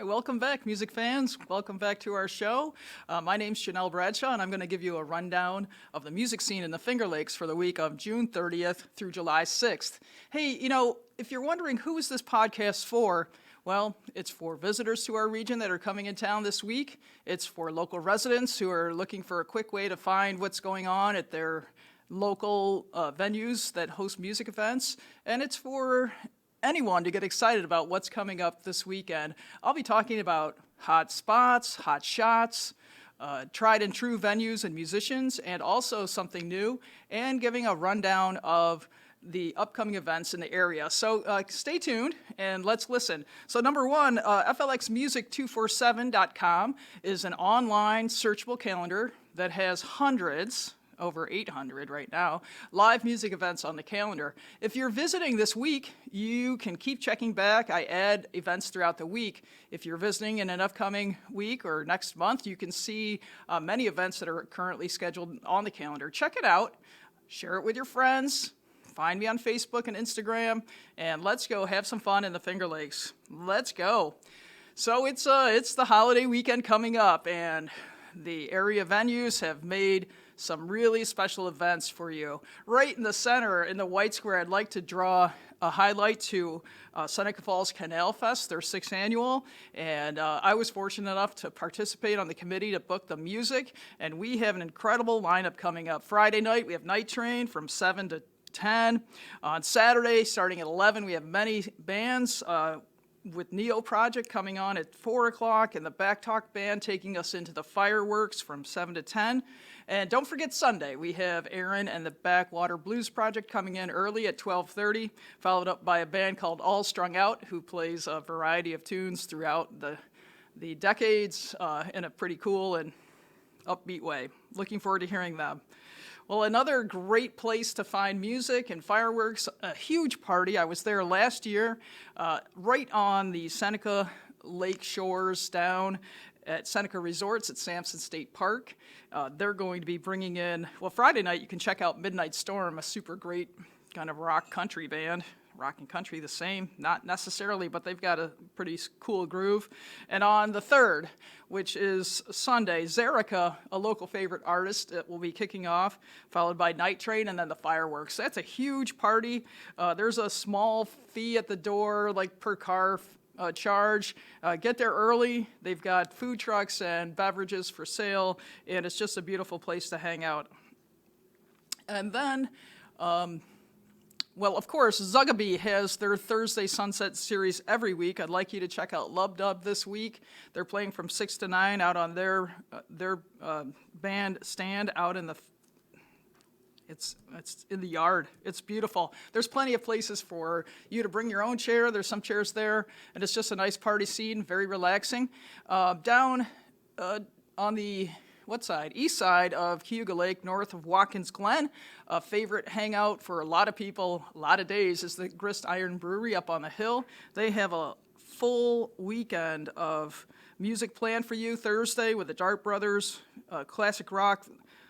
Hi, welcome back, music fans. Welcome back to our show. My name's Janelle Bradshaw, and I'm going to give you a rundown of the music scene in the Finger Lakes for the week of June 30th through July 6th. Hey, if you're wondering who is this podcast for, well, it's for visitors to our region that are coming in town this week. It's for local residents who are looking for a quick way to find what's going on at their local venues that host music events. And it's for anyone to get excited about what's coming up this weekend. I'll be talking about hot spots, hot shots, tried and true venues and musicians, and also something new, and giving a rundown of the upcoming events in the area. So stay tuned and let's listen. So number one, FLXmusic247.com is an online searchable calendar that has hundreds, over 800 right now, live music events on the calendar. If you're visiting this week, you can keep checking back. I add events throughout the week. If you're visiting in an upcoming week or next month, you can see many events that are currently scheduled on the calendar. Check it out, share it with your friends, find me on Facebook and Instagram, and let's go have some fun in the Finger Lakes. Let's go. So it's the holiday weekend coming up, and the area venues have made some really special events for you. Right in the center, in the White Square, I'd like to draw a highlight to Seneca Falls Canal Fest, their 6th annual, and I was fortunate enough to participate on the committee to book the music, and we have an incredible lineup coming up. Friday night, we have Night Train from 7 to 10. On Saturday, starting at 11, we have many bands, with Neo Project coming on at 4 o'clock, and the Backtalk Band taking us into the fireworks from 7 to 10. And don't forget Sunday, we have Aaron and the Backwater Blues Project coming in early at 12:30, followed up by a band called All Strung Out, who plays a variety of tunes throughout the decades in a pretty cool and upbeat way. Looking forward to hearing them. Well, another great place to find music and fireworks, a huge party. I was there last year, right on the Seneca Lake shores down at Seneca Resorts at Sampson State Park. They're going to be bringing in, well, Friday night you can check out Midnight Storm, a super great kind of rock country band. Rock and country the same, not necessarily, but they've got a pretty cool groove. And on the 3rd, which is Sunday, Zerica, a local favorite artist, will be kicking off, followed by Night Train and then the fireworks. That's a huge party. There's a small fee at the door, like per car charge. Get there early. They've got food trucks and beverages for sale, and it's just a beautiful place to hang out. And then, well, of course, Zugibe has their Thursday Sunset Series every week. I'd like you to check out Lub Dub this week. They're playing from 6 to 9 out on their band stand out in the It's in the yard. It's beautiful. There's plenty of places for you to bring your own chair. There's some chairs there, and it's just a nice party scene, very relaxing. Down on the east side of Cayuga Lake, north of Watkins Glen, a favorite hangout for a lot of people, a lot of days, is the Grist Iron Brewery up on the hill. They have a full weekend of music planned for you. Thursday with the Dart Brothers, classic rock.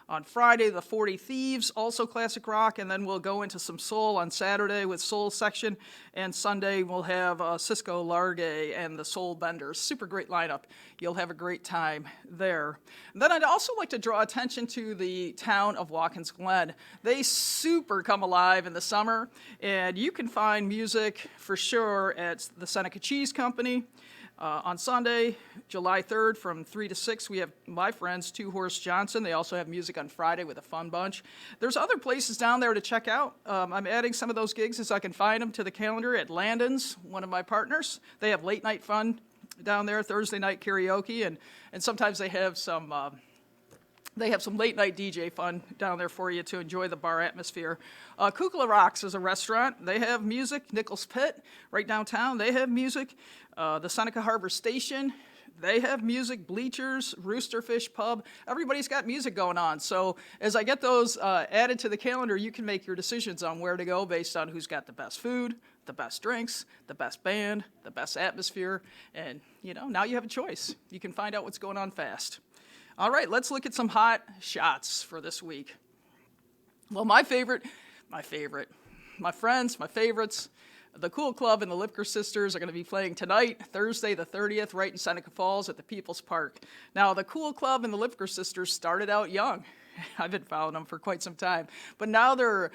On Friday, the 40 Thieves, also classic rock, and then we'll go into some soul on Saturday with Soul Section, and Sunday we'll have Cisco Largay and the Soul Benders. Super great lineup. You'll have a great time there. And then I'd also like to draw attention to the town of Watkins Glen. They super come alive in the summer, and you can find music for sure at the Seneca Cheese Company. On Sunday, July 3rd, from 3 to 6, we have my friends, Two Horse Johnson. They also have music on Friday with a fun bunch. There's other places down there to check out. I'm adding some of those gigs as I can find them to the calendar at Landon's, one of my partners. They have late night fun down there, Thursday night karaoke, and sometimes they have some late night DJ fun down there for you to enjoy the bar atmosphere. Kukla Rocks is a restaurant. They have music. Nichols Pit, right downtown, they have music. The Seneca Harbor Station, they have music. Bleachers, Roosterfish Pub, everybody's got music going on. So as I get those added to the calendar, you can make your decisions on where to go based on who's got the best food, the best drinks, the best band, the best atmosphere, and now you have a choice. You can find out what's going on fast. All right, let's look at some hot shots for this week. Well, my friends, my favorites, The Cool Club and the Lipker Sisters are going to be playing tonight, Thursday the 30th, right in Seneca Falls at the People's Park. Now, the Cool Club and the Lipker Sisters started out young. I've been following them for quite some time. But now the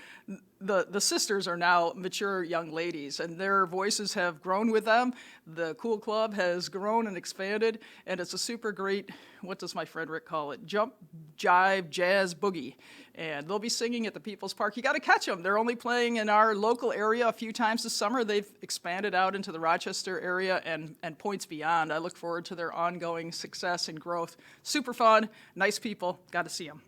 sisters are now mature young ladies, and their voices have grown with them. The Cool Club has grown and expanded, and it's a super great, what does my friend Rick call it? Jump, jive, jazz, boogie. And they'll be singing at the People's Park. You got to catch them. They're only playing in our local area a few times this summer. They've expanded out into the Rochester area and points beyond. I look forward to their ongoing success and growth. Super fun, nice people. Got to see them.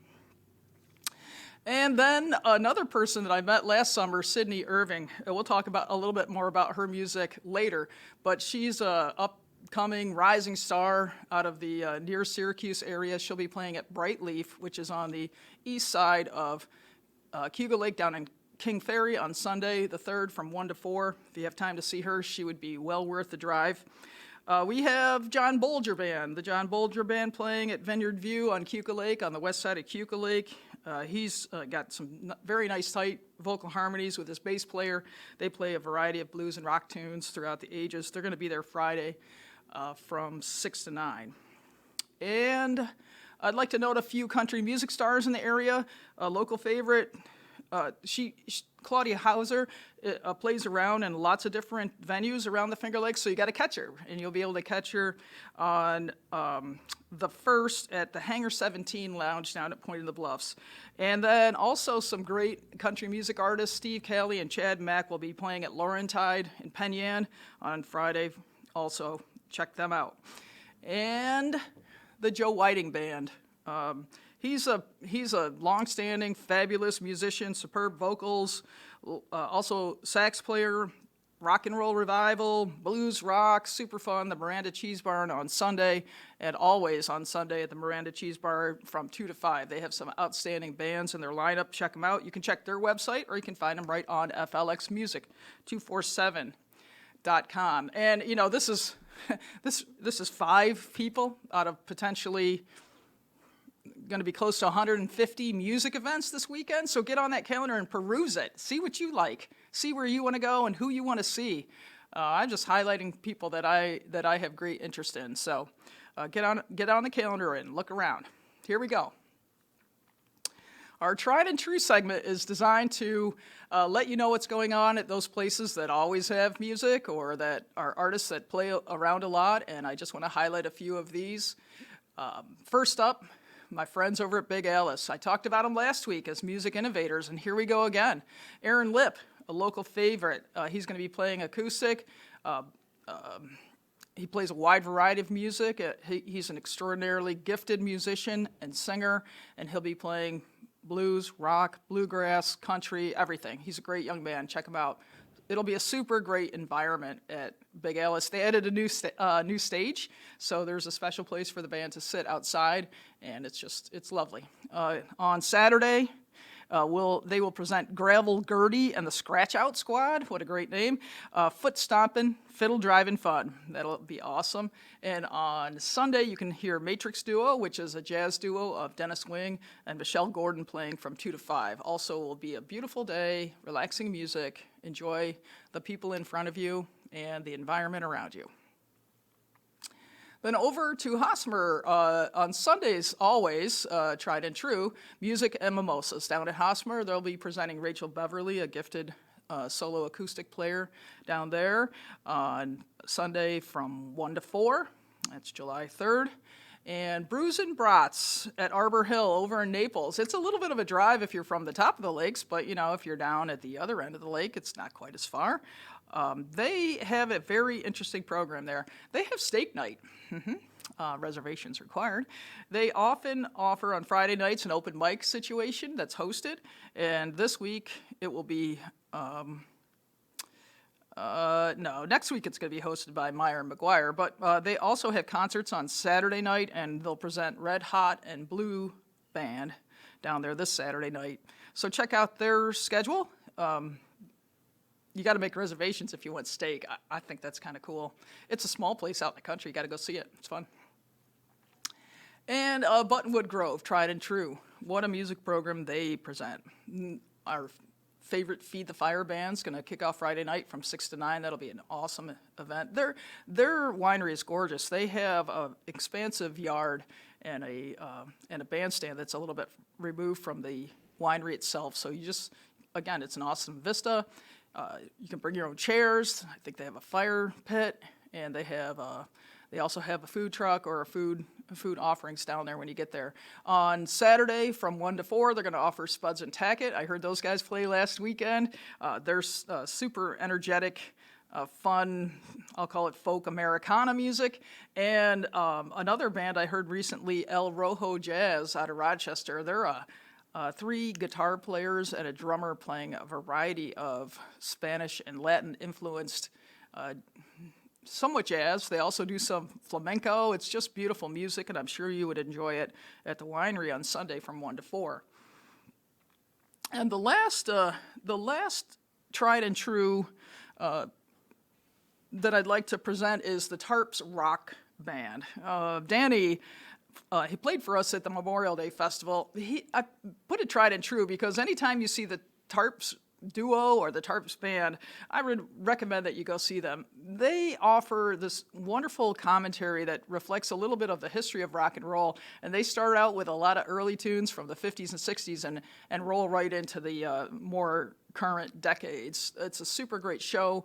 And then another person that I met last summer, Sydney Irving. We'll talk about a little bit more about her music later, but she's a upcoming rising star out of the near Syracuse area. She'll be playing at Bright Leaf, which is on the east side of Cuba Lake down in King Ferry on Sunday the 3rd from 1 to 4. If you have time to see her, she would be well worth the drive. We have John Bolger Band, the John Bolger Band playing at Vineyard View on Cuba Lake, on the west side of Cuba Lake. He's got some very nice tight vocal harmonies with his bass player. They play a variety of blues and rock tunes throughout the ages. They're going to be there Friday from 6 to 9. And I'd like to note a few country music stars in the area. A local favorite, Claudia Hauser plays around in lots of different venues around the Finger Lakes, so you got to catch her, and you'll be able to catch her on the 1st at the Hangar 17 Lounge down at Point of the Bluffs. And then also some great country music artists, Steve Calley and Chad Mack, will be playing at Laurentide in Penn Yan on Friday. Also, check them out. And the Joe Whiting Band. He's a long-standing, fabulous musician, superb vocals, also sax player, rock and roll revival, blues rock, super fun. The Muranda Cheese Barn on Sunday, and always on Sunday at the Muranda Cheese Bar from 2 to 5. They have some outstanding bands in their lineup. Check them out. You can check their website, or you can find them right on FLXmusic247.com. And you know, this is 5 people out of potentially going to be close to 150 music events this weekend, so get on that calendar and peruse it. See what you like. See where you want to go and who you want to see. I'm just highlighting people that I have great interest in. So get on the calendar and look around. Here we go. Our Tried and True segment is designed to let you know what's going on at those places that always have music or that are artists that play around a lot, and I just want to highlight a few of these. First up, my friends over at Big Alice. I talked about them last week as music innovators, and here we go again. Aaron Lipp, a local favorite. He's going to be playing acoustic. He plays a wide variety of music. He's an extraordinarily gifted musician and singer, and he'll be playing blues, rock, bluegrass, country, everything. He's a great young man. Check him out. It'll be a super great environment at Big Alice. They added a new stage, so there's a special place for the band to sit outside, and it's lovely. On Saturday, they will present Gravel Gertie and the Scratch Out Squad. What a great name. Foot stomping, fiddle driving fun. That'll be awesome. And on Sunday, you can hear Matrix Duo, which is a jazz duo of Dennis Wing and Michelle Gordon playing from 2 to 5. Also, will be a beautiful day, relaxing music. Enjoy the people in front of you and the environment around you. Then over to Hosmer on Sundays, always, Tried and True, music and mimosas. Down at Hosmer, they'll be presenting Rachel Beverly, a gifted solo acoustic player down there on Sunday from 1 to 4. That's July 3rd. And Brews and Brats at Arbor Hill over in Naples. It's a little bit of a drive if you're from the top of the lakes, but you know, if you're down at the other end of the lake, it's not quite as far. They have a very interesting program there. They have steak night. Reservations required. They often offer on Friday nights an open mic situation that's hosted, and this week it will be, next week it's going to be hosted by Meyer and McGuire, but they also have concerts on Saturday night, and they'll present Red Hot and Blue Band down there this Saturday night. So check out their schedule. You got to make reservations if you want steak. I think that's kind of cool. It's a small place out in the country. You got to go see it. It's fun. And Buttonwood Grove, Tried and True. What a music program they present. Our favorite Feed the Fire band's going to kick off Friday night from 6 to 9. That'll be an awesome event. Their winery is gorgeous. They have an expansive yard and a bandstand that's a little bit removed from the winery itself. So you just, again, it's an awesome vista. You can bring your own chairs. I think they have a fire pit, and they also have a food truck or food offerings down there when you get there. On Saturday from 1 to 4, they're going to offer Spuds and Tackett. I heard those guys play last weekend. They're super energetic, fun, I'll call it folk Americana music. And another band I heard recently, El Rojo Jazz out of Rochester. They're 3 guitar players and a drummer playing a variety of Spanish and Latin influenced somewhat jazz. They also do some flamenco. It's just beautiful music, and I'm sure you would enjoy it at the winery on Sunday from 1 to 4. And the last tried and true that I'd like to present is the Tarps Rock Band. Danny, he played for us at the Memorial Day Festival. I put it tried and true because anytime you see the Tarps duo or the Tarps band, I would recommend that you go see them. They offer this wonderful commentary that reflects a little bit of the history of rock and roll, and they start out with a lot of early tunes from the 50s and 60s and roll right into the more current decades. It's a super great show.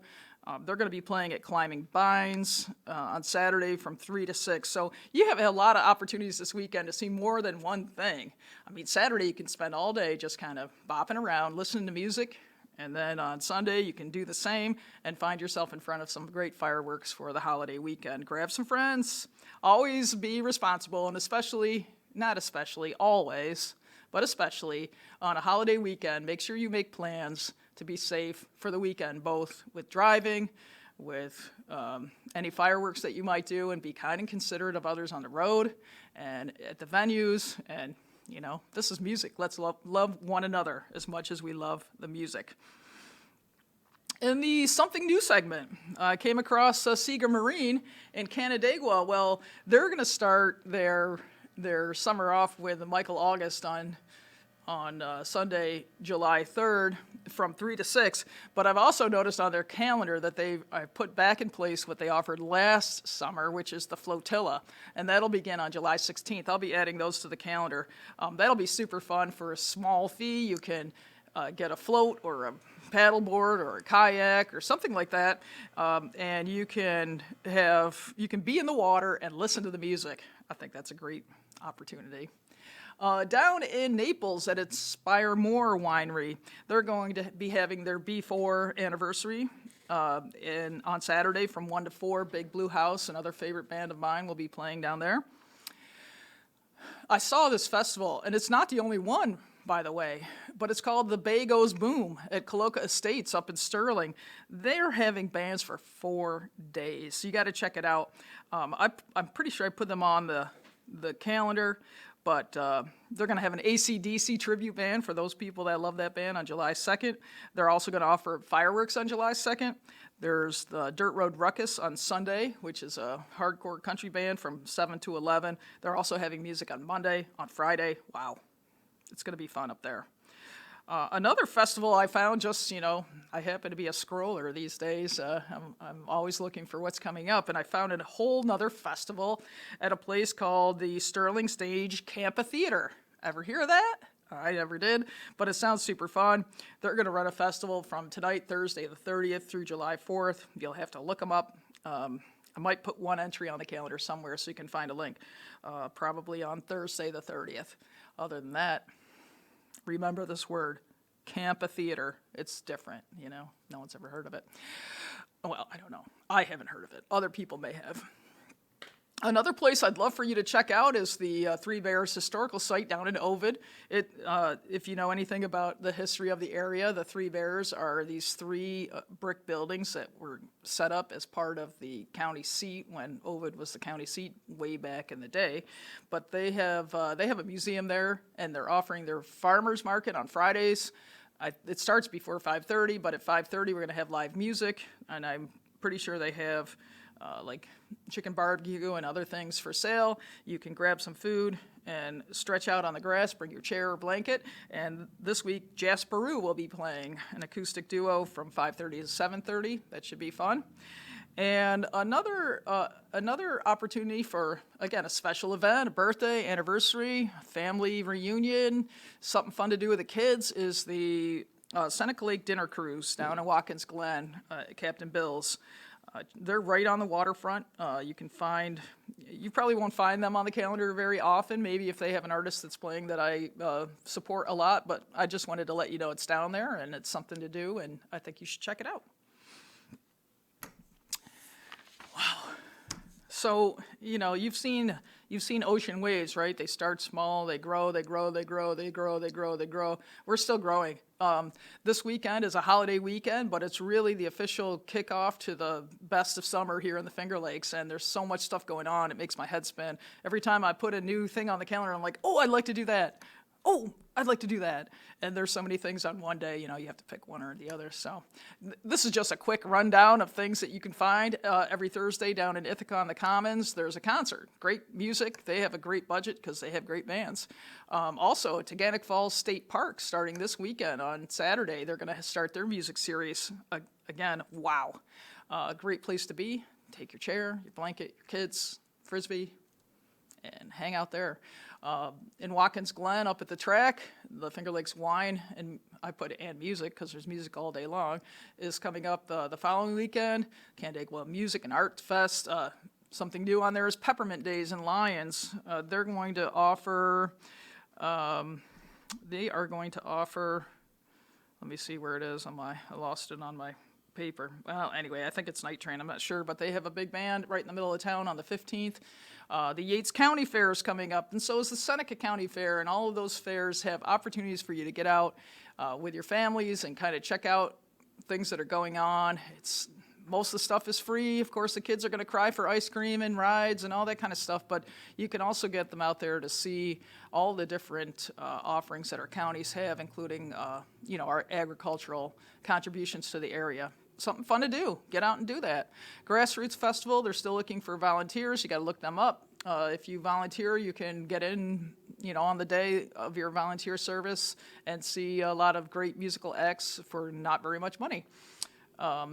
They're going to be playing at Climbing Pines on Saturday from 3 to 6. So you have a lot of opportunities this weekend to see more than one thing. I mean, Saturday you can spend all day just kind of bopping around, listening to music. And then on Sunday you can do the same and find yourself in front of some great fireworks for the holiday weekend. Grab some friends. Always be responsible, and always, but especially on a holiday weekend, make sure you make plans to be safe for the weekend, both with driving, with any fireworks that you might do, and be kind and considerate of others on the road and at the venues. And, you know, this is music. Let's love one another as much as we love the music. In the Something New segment, I came across Seager Marine in Canandaigua. Well, they're going to start their summer off with Michael August on Sunday, July 3rd from 3 to 6, but I've also noticed on their calendar that I put back in place what they offered last summer, which is the Flotilla, and that'll begin on July 16th. I'll be adding those to the calendar. That'll be super fun for a small fee. You can get a float or a paddleboard or a kayak or something like that, and you can be in the water and listen to the music. I think that's a great opportunity. Down in Naples at Inspire More Winery, they're going to be having their B4 anniversary on Saturday from 1 to 4. Big Blue House, another favorite band of mine, will be playing down there. I saw this festival, and it's not the only one, by the way, but it's called The Bay Goes Boom at Coloca Estates up in Sterling. They're having bands for 4 days, so you got to check it out. I'm pretty sure I put them on the calendar. But they're going to have an AC/DC tribute band for those people that love that band on July 2nd. They're also going to offer fireworks on July 2nd. There's the Dirt Road Ruckus on Sunday, which is a hardcore country band from 7 to 11. They're also having music on Monday, on Friday. Wow, it's going to be fun up there. Another festival I found, I happen to be a scroller these days. I'm always looking for what's coming up, and I found a whole nother festival at a place called the Sterling Stage Campatheater. Ever hear of that? I never did, but it sounds super fun. They're going to run a festival from tonight, Thursday the 30th, through July 4th. You'll have to look them up. I might put one entry on the calendar somewhere so you can find a link, probably on Thursday the 30th. Other than that, remember this word, Campatheater. It's different, No one's ever heard of it. Well, I don't know. I haven't heard of it. Other people may have. Another place I'd love for you to check out is the Three Bears Historical Site down in Ovid. If you know anything about the history of the area, the Three Bears are these 3 brick buildings that were set up as part of the county seat when Ovid was the county seat way back in the day. But they have a museum there, and they're offering their farmers market on Fridays. It starts before 5:30, but at 5:30 we're going to have live music, and I'm pretty sure they have like chicken barbecue and other things for sale. You can grab some food and stretch out on the grass, bring your chair or blanket. And this week, Jasperu will be playing an acoustic duo from 5:30 to 7:30. That should be fun. And another opportunity for, again, a special event, a birthday, anniversary, family reunion, something fun to do with the kids is the Seneca Lake Dinner Cruise down in Watkins Glen at Captain Bill's. They're right on the waterfront. You probably won't find them on the calendar very often, maybe if they have an artist that's playing that I support a lot, but I just wanted to let you know it's down there and it's something to do, and I think you should check it out. So, you've seen ocean waves, right? They start small, they grow, they grow, they grow, they grow, they grow, they grow. We're still growing. This weekend is a holiday weekend, but it's really the official kickoff to the best of summer here in the Finger Lakes, and there's so much stuff going on, it makes my head spin. Every time I put a new thing on the calendar, I'm like, oh, I'd like to do that. Oh, I'd like to do that. And there's so many things on one day, you have to pick one or the other. So this is just a quick rundown of things that you can find every Thursday down in Ithaca on the Commons. There's a concert, great music. They have a great budget because they have great bands. Also, Taughannock Falls State Park starting this weekend on Saturday. They're going to start their music series. Again, wow. Great place to be. Take your chair, your blanket, your kids, Frisbee, and hang out there. In Watkins Glen, up at the track, the Finger Lakes Wine, and I put and music because there's music all day long, is coming up the following weekend. Canandaigua Music and Art Fest. Something new on there is Peppermint Days in Lyons. They're going to offer, let me see where it is I lost it on my paper. Well, anyway, I think it's Night Train, I'm not sure, but they have a big band right in the middle of town on the 15th. The Yates County Fair is coming up, and so is the Seneca County Fair, and all of those fairs have opportunities for you to get out with your families and kind of check out things that are going on. Most of the stuff is free. Of course, the kids are going to cry for ice cream and rides and all that kind of stuff, but you can also get them out there to see all the different offerings that our counties have, including our agricultural contributions to the area. Something fun to do. Get out and do that. Grassroots Festival, they're still looking for volunteers. You got to look them up. If you volunteer, you can get in, on the day of your volunteer service and see a lot of great musical acts for not very much money.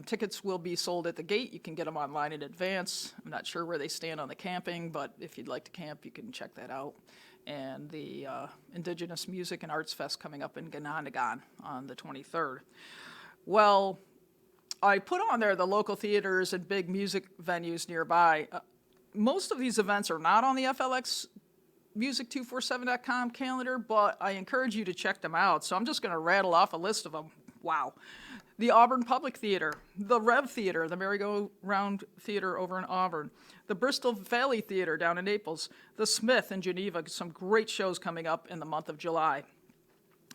Tickets will be sold at the gate. You can get them online in advance. I'm not sure where they stand on the camping, but if you'd like to camp, you can check that out. And the Indigenous Music and Arts Fest coming up in Ganondagan on the 23rd. Well, I put on there the local theaters and big music venues nearby. Most of these events are not on the FLX music247.com calendar, but I encourage you to check them out. So I'm just going to rattle off a list of them. Wow. The Auburn Public Theater, the Rev Theater, the Merry-Go-Round Theater over in Auburn, the Bristol Valley Theater down in Naples, the Smith in Geneva, some great shows coming up in the month of July.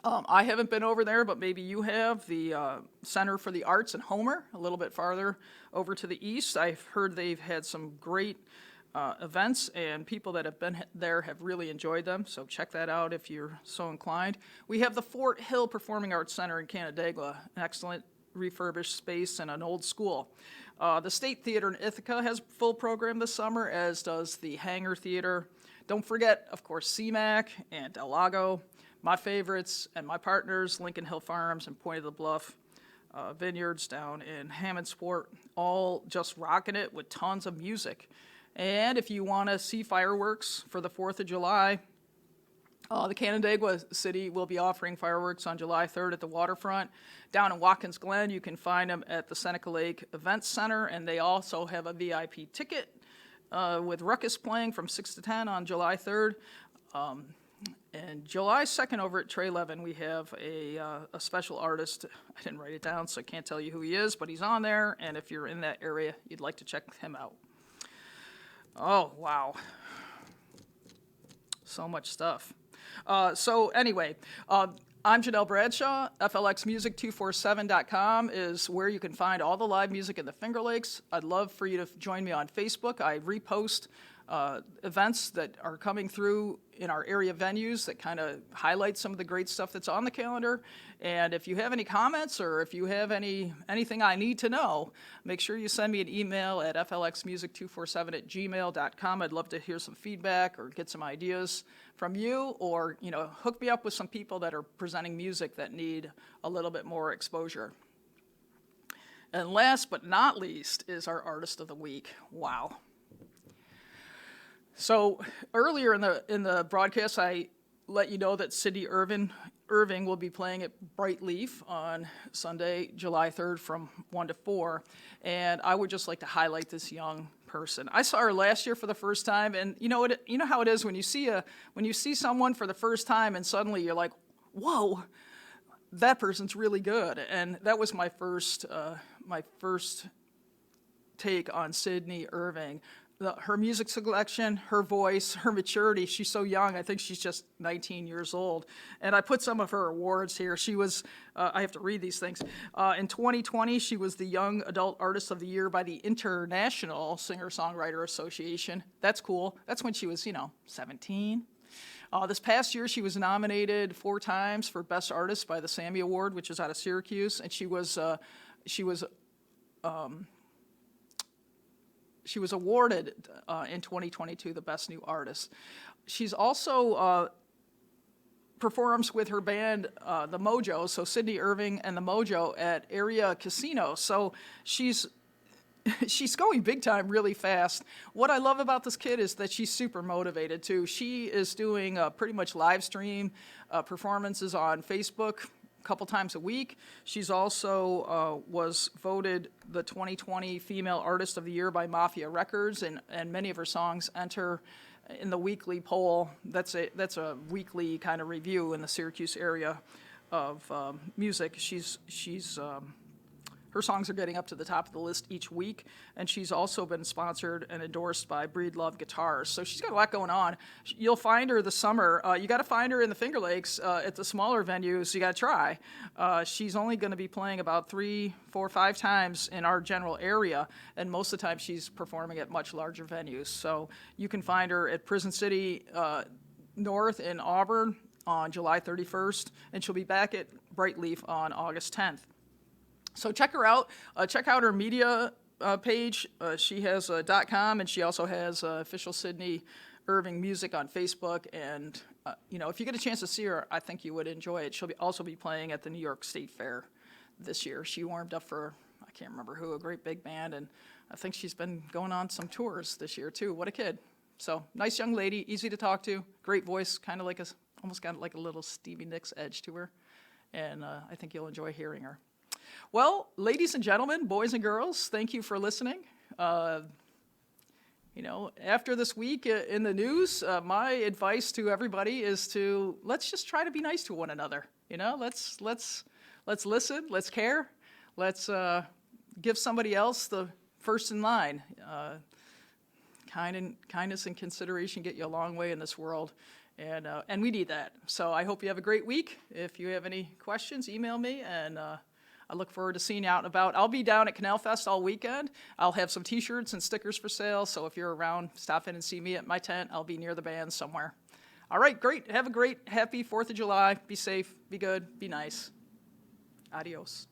I haven't been over there, but maybe you have. The Center for the Arts in Homer, a little bit farther over to the east. I've heard they've had some great events, and people that have been there have really enjoyed them, so check that out if you're so inclined. We have the Fort Hill Performing Arts Center in Canandaigua, an excellent refurbished space and an old school. The State Theater in Ithaca has a full program this summer, as does the Hangar Theater. Don't forget, of course, CMAC and Del Lago. My favorites and my partners, Lincoln Hill Farms and Point of the Bluff Vineyards down in Hammondsport, all just rocking it with tons of music. And if you want to see fireworks for the 4th of July, the Canandaigua City will be offering fireworks on July 3rd at the waterfront. Down in Watkins Glen, you can find them at the Seneca Lake Events Center, and they also have a VIP ticket with Ruckus playing from 6 to 10 on July 3rd. And July 2nd over at Trey Levin, we have a special artist. I didn't write it down, so I can't tell you who he is, but he's on there, and if you're in that area, you'd like to check him out. Oh, wow. So much stuff. So anyway, I'm Janelle Bradshaw. FLXmusic247.com is where you can find all the live music in the Finger Lakes. I'd love for you to join me on Facebook. I repost events that are coming through in our area venues that kind of highlight some of the great stuff that's on the calendar. And if you have any comments or if you have anything I need to know, make sure you send me an email at flxmusic247@gmail.com. I'd love to hear some feedback or get some ideas from you, or hook me up with some people that are presenting music that need a little bit more exposure. And last but not least is our Artist of the Week. Wow. So earlier in the broadcast, I let you know that Sydney Irving will be playing at Bright Leaf on Sunday, July 3rd from 1 to 4. And I would just like to highlight this young person. I saw her last year for the first time, and you know how it is when you see someone for the first time and suddenly you're like, whoa, that person's really good. And that was my first take on Sydney Irving. Her music selection, her voice, her maturity. She's so young. I think she's just 19 years old. And I put some of her awards here. She was, I have to read these things. In 2020, she was the Young Adult Artist of the Year by the International Singer-Songwriter Association. That's cool. That's when she was, 17. This past year, she was nominated 4 times for Best Artist by the Sammy Award, which is out of Syracuse. And she was awarded in 2022 the Best New Artist. She's also performs with her band, the Mojo, so Sydney Irving and the Mojo at area casinos. So she's going big time really fast. What I love about this kid is that she's super motivated too. She is doing pretty much live stream performances on Facebook couple times a week. She's also was voted the 2020 Female Artist of the Year by Mafia Records, and many of her songs enter in the weekly poll. That's a weekly kind of review in the Syracuse area of music. Her songs are getting up to the top of the list each week, and she's also been sponsored and endorsed by Breedlove Guitars. So she's got a lot going on. You'll find her this summer. You got to find her in the Finger Lakes at the smaller venues. You got to try. She's only going to be playing about 3, 4, 5 times in our general area, and most of the time she's performing at much larger venues. So you can find her at Prison City North in Auburn on July 31st, and she'll be back at Bright Leaf on August 10th. So check her out. Check out her media page. She has .com, and she also has official Sydney Irving music on Facebook. And if you get a chance to see her, I think you would enjoy it. She'll also be playing at the New York State Fair this year. She warmed up for, I can't remember who, a great big band, and I think she's been going on some tours this year too. What a kid. So nice young lady, easy to talk to, great voice, kind of like almost got like a little Stevie Nicks edge to her. And I think you'll enjoy hearing her. Well, ladies and gentlemen, boys and girls, thank you for listening. After this week in the news, my advice to everybody is to let's just try to be nice to one another. Let's listen, let's care, let's give somebody else the first in line. Kindness and consideration get you a long way in this world. And we need that. So I hope you have a great week. If you have any questions, email me, and I look forward to seeing you out and about. I'll be down at Canal Fest all weekend. I'll have some T-shirts and stickers for sale, so if you're around, stop in and see me at my tent. I'll be near the band somewhere. All right, great. Have a great, happy 4th of July. Be safe, be good, be nice. Adios.